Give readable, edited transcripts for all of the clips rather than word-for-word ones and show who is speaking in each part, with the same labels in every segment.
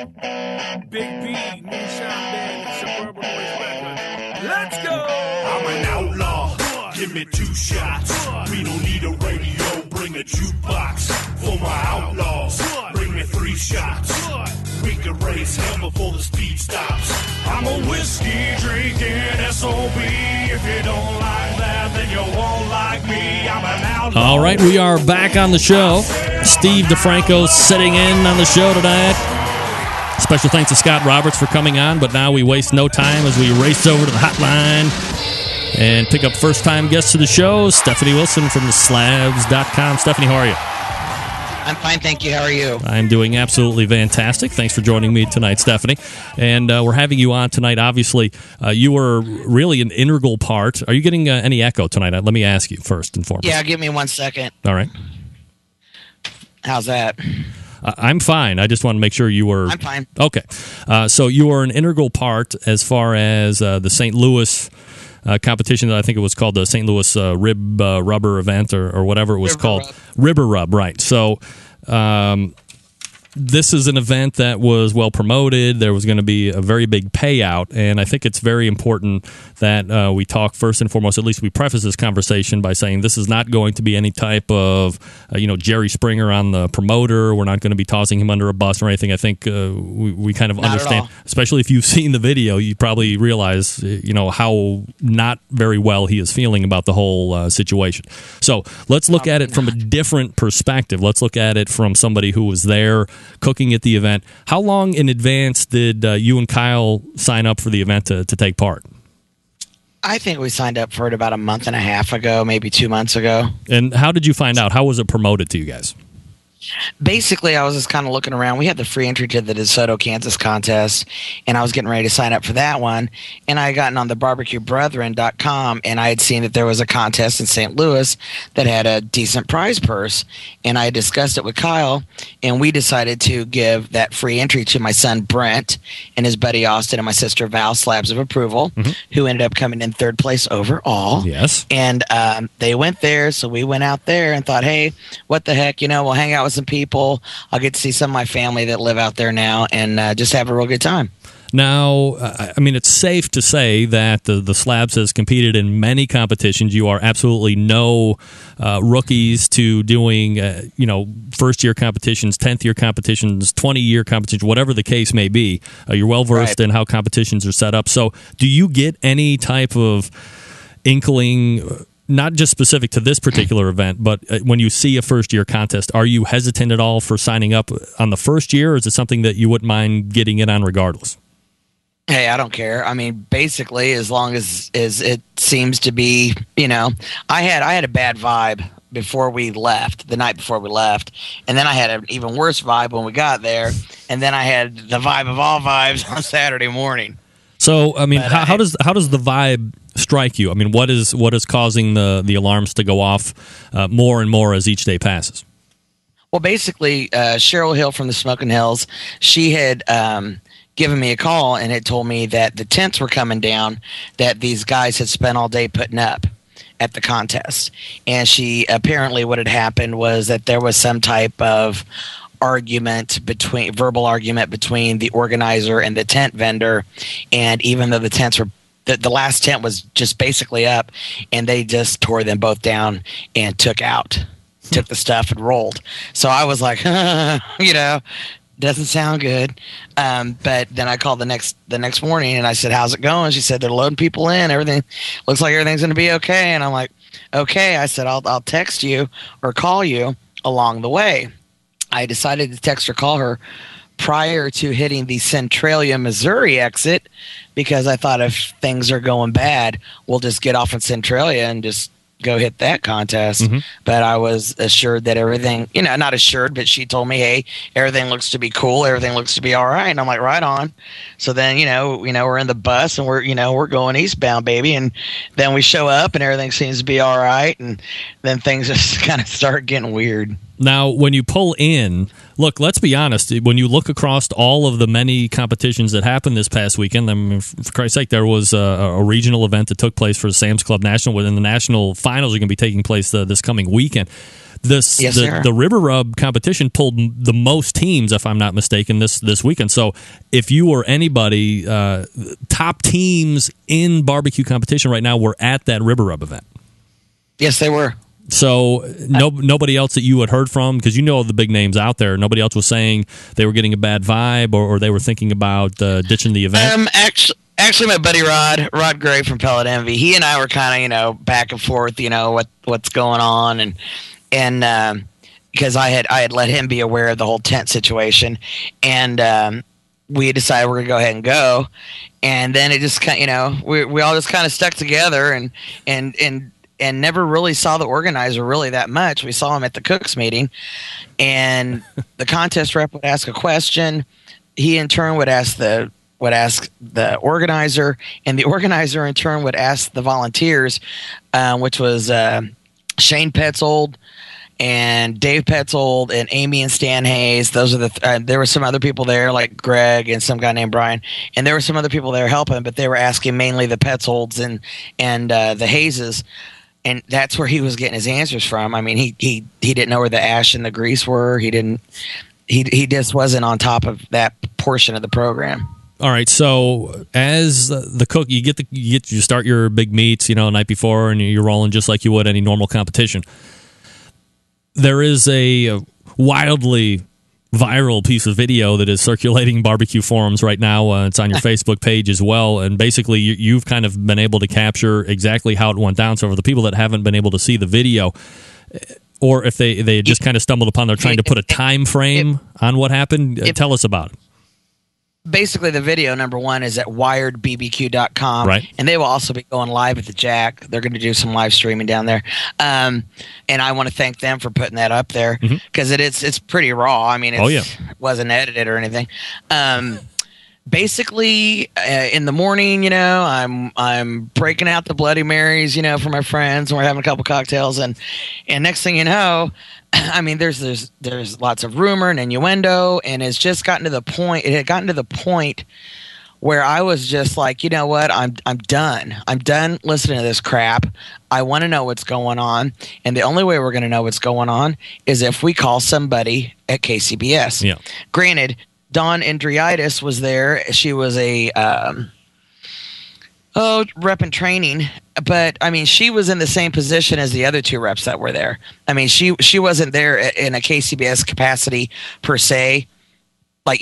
Speaker 1: Big B, Moonshine Band, Suburban Noise Records. Let's go!
Speaker 2: I'm an outlaw, give me 2 shots. We don't need a radio, bring a jukebox. For my outlaws, bring me 3 shots. We could raise hell before the speed stops. I'm a whiskey drinking SOB. If you don't like that, then you won't like me. I'm an outlaw.
Speaker 3: All right, we are back on the show. Steve DeFranco sitting in on the show tonight. Special thanks to Scott Roberts for coming on, but now we waste no time as we race over to the hotline and pick up first-time guests to the show, Stephanie Wilson from theslabs.com. Stephanie, how are you?
Speaker 4: I'm fine, thank you. How are you?
Speaker 3: I'm doing absolutely fantastic. Thanks for joining me tonight, Stephanie. And we're having you on tonight. Obviously, you were really an integral part. Are you getting any echo tonight? Let me ask you first and foremost.
Speaker 4: Yeah, give me 1 second.
Speaker 3: All right.
Speaker 4: How's that?
Speaker 3: I'm fine. I just want to make sure you were...
Speaker 4: I'm fine.
Speaker 3: Okay. So you were an integral part as far as the St. Louis competition that I think it was called the St. Louis Rubber event or whatever it was called. River Rub, right. So this is an event that was well promoted. There was going to be a very big payout, and I think it's very important that we talk first and foremost, at least we preface this conversation by saying this is not going to be any type of, Jerry Springer on the promoter. We're not going to be tossing him under a bus or anything. I think we kind of
Speaker 4: not
Speaker 3: understand, especially if you've seen the video, you probably realize, how not very well he is feeling about the whole situation. So let's look at it from a different perspective. Let's look at it from somebody who was there cooking at the event. How long in advance did you and Kyle sign up for the event to take part?
Speaker 4: I think we signed up for it about a month and a half ago, maybe 2 months ago.
Speaker 3: And how did you find out? How was it promoted to you guys?
Speaker 4: Basically, I was just kind of looking around. We had the free entry to the DeSoto, Kansas contest, and I was getting ready to sign up for that one. And I had gotten on the barbecuebrethren.com, and I had seen that there was a contest in St. Louis that had a decent prize purse. And I discussed it with Kyle, and we decided to give that free entry to my son Brent and his buddy Austin and my sister Val, slabs of approval, who ended up coming in 3rd place overall.
Speaker 3: Yes.
Speaker 4: And they went there, so we went out there and thought, hey, what the heck, we'll hang out with some people. I'll get to see some of my family that live out there now and just have a real good time.
Speaker 3: Now, it's safe to say that the Slabs has competed in many competitions. You are absolutely no rookies to doing, first-year competitions, 10th-year competitions, 20-year competitions, whatever the case may be. You're well-versed in how competitions are set up. So do you get any type of inkling, not just specific to this particular event, but when you see a first-year contest, are you hesitant at all for signing up on the first year, or is it something that you wouldn't mind getting in on regardless?
Speaker 4: Hey, I don't care. Basically, as long as it seems to be, I had a bad vibe before we left, the night before we left, and then I had an even worse vibe when we got there, and then I had the vibe of all vibes on Saturday morning.
Speaker 3: So, how does the vibe strike you? What is causing the alarms to go off more and more as each day passes?
Speaker 4: Well, basically, Cheryl Hill from the Smoking Hills, she had given me a call and had told me that the tents were coming down that these guys had spent all day putting up at the contest. And she apparently what had happened was that there was some type of verbal argument between the organizer and the tent vendor, and even though the tents were the last tent was just basically up, and they just tore them both down and took the stuff and rolled. So I was like, doesn't sound good. But then I called the next morning and I said, how's it going? She said, they're loading people in. Everything looks like everything's going to be okay. And I'm like, okay. I said, I'll text you or call you along the way. I decided to text or call her prior to hitting the Centralia, Missouri exit, because I thought if things are going bad, we'll just get off in Centralia and just go hit that contest. But I was assured that everything, not assured, but she told me, hey, everything looks to be cool. Everything looks to be all right. And I'm like, right on. So then, we're in the bus and we're going eastbound, baby. And then we show up and everything seems to be all right. And then things just kind of start getting weird.
Speaker 3: Now, when you pull in, look, let's be honest, when you look across all of the many competitions that happened this past weekend, for Christ's sake, there was a regional event that took place for the Sam's Club National, and the national finals are going to be taking place this coming weekend.
Speaker 4: Yes, sir.
Speaker 3: The River Rub competition pulled the most teams, if I'm not mistaken, this weekend. So if you or anybody, top teams in barbecue competition right now were at that River Rub event.
Speaker 4: Yes, they were.
Speaker 3: So nobody else that you had heard from, because you know the big names out there, nobody else was saying they were getting a bad vibe or they were thinking about ditching the event?
Speaker 4: Actually, my buddy Rod Gray from Pellet Envy, he and I were kind of, back and forth, what's going on, and because I had let him be aware of the whole tent situation, and we decided we're gonna go ahead and go, and then it just we all just kind of stuck together and never really saw the organizer really that much. We saw him at the cooks meeting, and the contest rep would ask a question. He in turn would ask the organizer, and the organizer in turn would ask the volunteers, which was Shane Petzold and Dave Petzold and Amy and Stan Hayes. Those are there were some other people there like Greg and some guy named Brian, and there were some other people there helping, but they were asking mainly the Petzolds and the Hayeses. And that's where he was getting his answers from. I mean, he didn't know where the ash and the grease were. He just wasn't on top of that portion of the program.
Speaker 3: All right. So as the cook, you start your big meets, the night before, and you're rolling just like you would any normal competition. There is a wildly viral piece of video that is circulating barbecue forums right now. It's on your Facebook page as well, and basically you've kind of been able to capture exactly how it went down. So for the people that haven't been able to see the video, or if they just kind of stumbled upon, they're trying to put a time frame on what happened. Tell us about it.
Speaker 4: Basically, the video, number one, is at wiredbbq.com.
Speaker 3: Right.
Speaker 4: And they will also be going live at the Jack. They're going to do some live streaming down there. And I want to thank them for putting that up there because it's pretty raw. I mean, it wasn't edited or anything. Basically, in the morning, I'm breaking out the Bloody Marys, for my friends, and we're having a couple cocktails. And next thing you know, I mean, there's lots of rumor and innuendo, and it's just gotten to the point. It had gotten to the point where I was just like, you know what? I'm done. I'm done listening to this crap. I want to know what's going on, and the only way we're going to know what's going on is if we call somebody at KCBS.
Speaker 3: Yeah.
Speaker 4: Granted, Dawn Andriitis was there. She was a rep in training, but I mean, she was in the same position as the other two reps that were there. I mean, she wasn't there in a KCBS capacity per se, like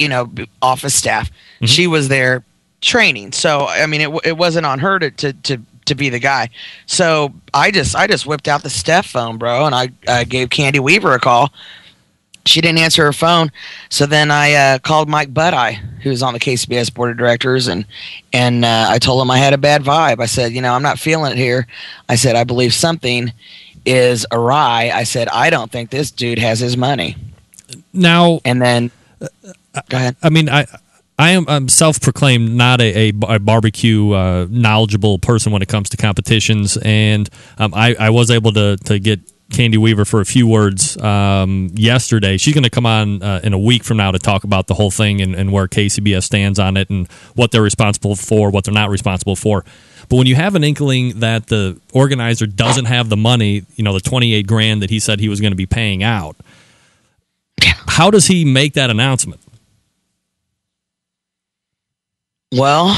Speaker 4: office staff. Mm-hmm. She was there training, so I mean, it wasn't on her to be the guy. So I just whipped out the Steph phone, bro, and I gave Candy Weaver a call. She didn't answer her phone, so then I called Mike Budeye, who's on the KCBS board of directors, and I told him I had a bad vibe. I said, I'm not feeling it here. I said, I believe something is awry. I said, I don't think this dude has his money.
Speaker 3: Now,
Speaker 4: and then go ahead.
Speaker 3: I mean, I'm self-proclaimed not a barbecue knowledgeable person when it comes to competitions, and I was able to get Candy Weaver for a few words yesterday. She's going to come on in a week from now to talk about the whole thing and where KCBS stands on it and what they're responsible for, what they're not responsible for. But when you have an inkling that the organizer doesn't have the money, the $28,000 that he said he was going to be paying out, how does he make that announcement?
Speaker 4: Well,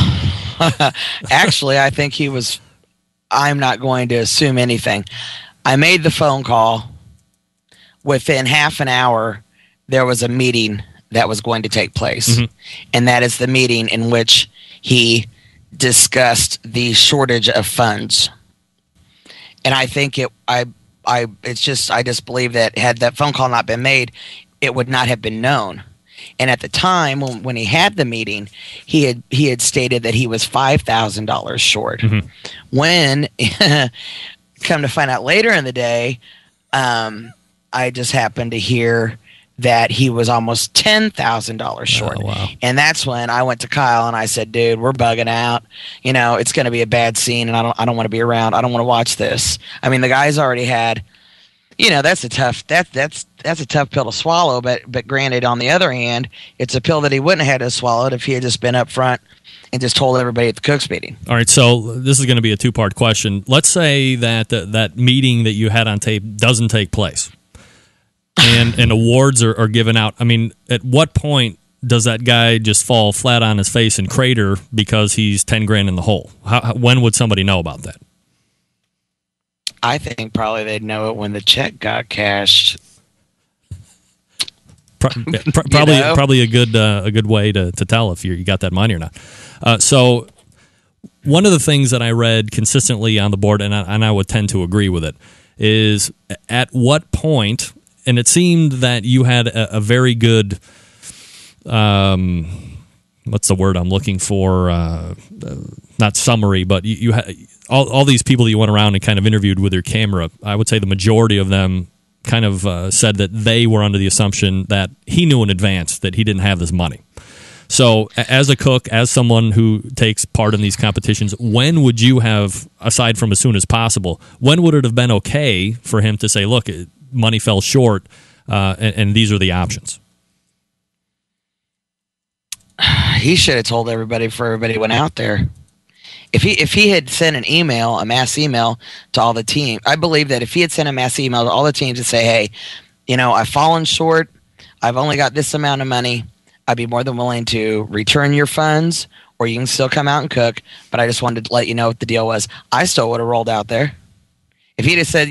Speaker 4: actually, I think he was. I'm not going to assume anything. I made the phone call. Within half an hour, there was a meeting that was going to take place. Mm-hmm. And that is the meeting in which he discussed the shortage of funds. And I think I just believe that had that phone call not been made, it would not have been known. And at the time when he had the meeting, he had stated that he was $5,000 short. Mm-hmm. When come to find out later in the day, I just happened to hear that he was almost $10,000 short.
Speaker 3: Oh, wow.
Speaker 4: And that's when I went to Kyle and I said, dude, we're bugging out. It's going to be a bad scene, and I don't want to be around. I don't want to watch this. I mean, the guy's already had, that's a tough pill to swallow. But granted, on the other hand, it's a pill that he wouldn't have had to swallow if he had just been up front and just told everybody at the cooks meeting.
Speaker 3: All right, so this is going to be a two-part question. Let's say that that meeting that you had on tape doesn't take place. and awards are given out. I mean, at what point does that guy just fall flat on his face and crater because he's 10 grand in the hole? When would somebody know about that?
Speaker 4: I think probably they'd know it when the check got cashed.
Speaker 3: Probably a good way to tell if you got that money or not. So one of the things that I read consistently on the board, and I would tend to agree with it, is at what point, and it seemed that you had a very good, what's the word I'm looking for? Not summary, but you had all these people that you went around and kind of interviewed with your camera. I would say the majority of them kind of said that they were under the assumption that he knew in advance that he didn't have this money. So as a cook, as someone who takes part in these competitions, when would you have, aside from as soon as possible, when would it have been okay for him to say, look, money fell short, and these are the options?
Speaker 4: He should have told everybody before everybody went out there. If he had sent an email, a mass email to all the team, I believe that if he had sent a mass email to all the teams to say, hey, I've fallen short, I've only got this amount of money, I'd be more than willing to return your funds, or you can still come out and cook, but I just wanted to let you know what the deal was. I still would have rolled out there. If he'd have said,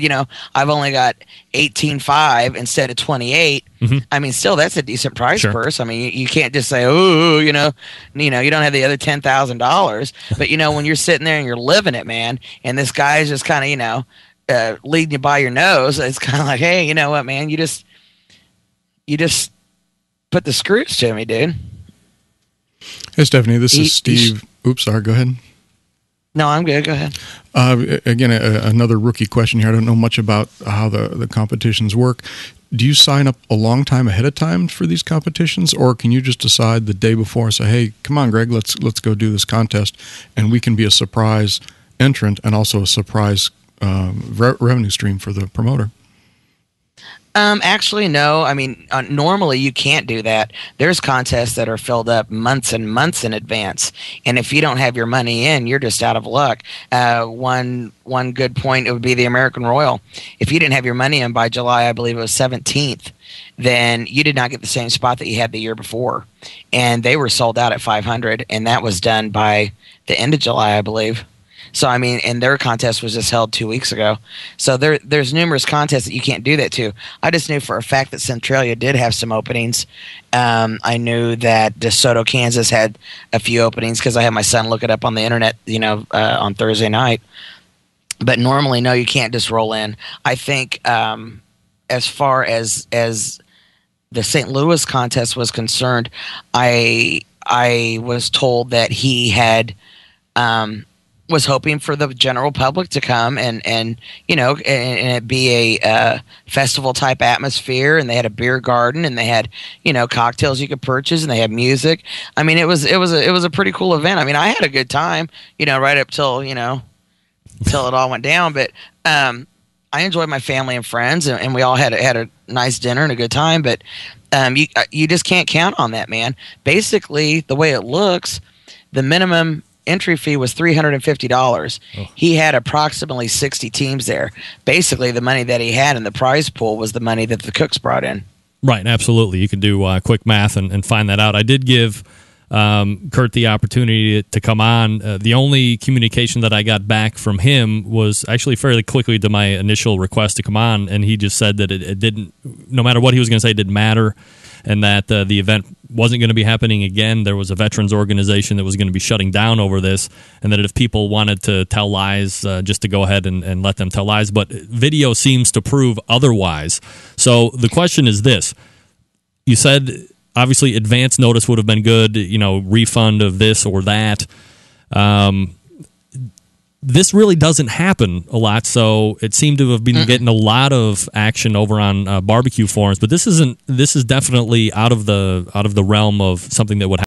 Speaker 4: I've only got 18.5 instead of 28, I mean, still that's a decent price purse. I mean, you can't just say, you don't have the other $10,000. But when you're sitting there and you're living it, man, and this guy's just kind of leading you by your nose, it's kind of like, hey, you know what, man, you just put the screws to me, dude.
Speaker 5: Hey, Stephanie, this is Steve. Oops, sorry, go ahead.
Speaker 4: No, I'm good. Go ahead.
Speaker 5: Again, another rookie question here. I don't know much about how the competitions work. Do you sign up a long time ahead of time for these competitions, or can you just decide the day before and say, hey, come on, Greg, let's go do this contest, and we can be a surprise entrant and also a surprise revenue stream for the promoter?
Speaker 4: Actually, no. I mean, normally you can't do that. There's contests that are filled up months and months in advance, and if you don't have your money in, you're just out of luck. One good point, it would be the American Royal. If you didn't have your money in by July, I believe it was 17th, then you did not get the same spot that you had the year before, and they were sold out at 500, and that was done by the end of July, I believe. So, I mean, and their contest was just held 2 weeks ago. So there's numerous contests that you can't do that to. I just knew for a fact that Centralia did have some openings. I knew that DeSoto, Kansas had a few openings because I had my son look it up on the internet, on Thursday night. But normally, no, you can't just roll in. I think as far as the St. Louis contest was concerned, I was told that he had was hoping for the general public to come and it be a festival type atmosphere, and they had a beer garden, and they had cocktails you could purchase, and they had music. I mean, it was a pretty cool event. I mean, I had a good time, right up till till it all went down. But I enjoyed my family and friends, and we all had a nice dinner and a good time. But you just can't count on that, man. Basically, the way it looks, the minimum entry fee was $350. Oh. He had approximately 60 teams there. Basically, the money that he had in the prize pool was the money that the cooks brought in.
Speaker 3: Right, absolutely. You can do quick math and find that out. I did give Kurt the opportunity to come on. The only communication that I got back from him was actually fairly quickly to my initial request to come on, and he just said that it didn't, no matter what he was going to say, it didn't matter, and that the event wasn't going to be happening again. There was a veterans organization that was going to be shutting down over this, and that if people wanted to tell lies, just to go ahead and let them tell lies. But video seems to prove otherwise. So the question is this. You said, obviously, advance notice would have been good, refund of this or that. This really doesn't happen a lot, so it seemed to have been getting a lot of action over on barbecue forums. But this is definitely out of the realm of something that would happen.